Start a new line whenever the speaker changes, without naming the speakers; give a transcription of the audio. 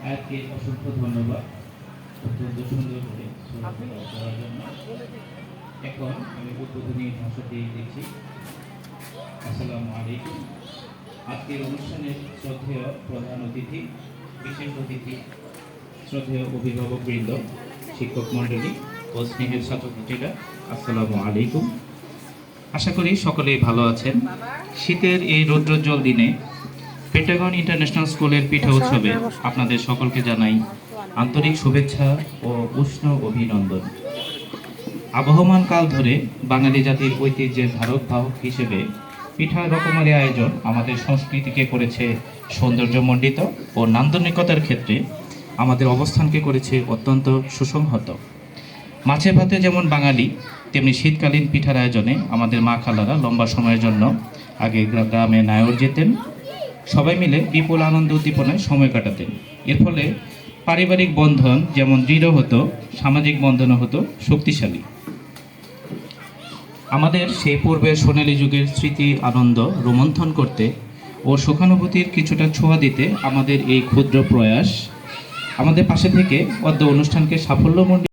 আয়াতকে অসংখ্য ধন্যবাদ অত্যন্ত সুন্দর করে করার জন্য। এখন আমি উদ্বোধনী ভাষণটি দিচ্ছি। আসসালামু আলাইকুম। আজকের অনুষ্ঠানের শ্রদ্ধেয় প্রধান অতিথি, বিশেষ অতিথি, শ্রদ্ধেয় অভিভাবক বৃন্দ, শিক্ষক মণ্ডলী ও স্নেহের ছাত্রছাত্রীরা, আসসালামু আলাইকুম। আশা করি সকলেই ভালো আছেন। শীতের এই রৌদ্রোজ্জ্বল দিনে পেন্টাগন ইন্টারন্যাশনাল স্কুলের পিঠা উৎসবে আপনাদের সকলকে জানাই আন্তরিক শুভেচ্ছা ও উষ্ণ অভিনন্দন। আবহমান কাল ধরে বাঙালি জাতির ঐতিহ্যের ধারক বাহক হিসেবে পিঠা রকমারি আয়োজন আমাদের সংস্কৃতিকে করেছে সৌন্দর্যমণ্ডিত ও নান্দনিকতার ক্ষেত্রে আমাদের অবস্থানকে করেছে অত্যন্ত সুসংহত। মাছে ভাতে যেমন বাঙালি, তেমনি শীতকালীন পিঠার আয়োজনে আমাদের মা খালারা লম্বা সময়ের জন্য আগে গ্রামে নায়র যেতেন। সবাই মিলে বিপুল আনন্দ উদ্দীপনায় সময় কাটাতেন। এর ফলে পারিবারিক বন্ধন যেমন দৃঢ় হতো, সামাজিক বন্ধনও হতো শক্তিশালী। আমাদের সেই পূর্বের সোনালী যুগের স্মৃতি আনন্দ রোমন্থন করতে ও সুখানুভূতির কিছুটা ছোঁয়া দিতে আমাদের এই ক্ষুদ্র প্রয়াস আমাদের পাশে থেকে অদ্য অনুষ্ঠানকে সাফল্যমণ্ডিত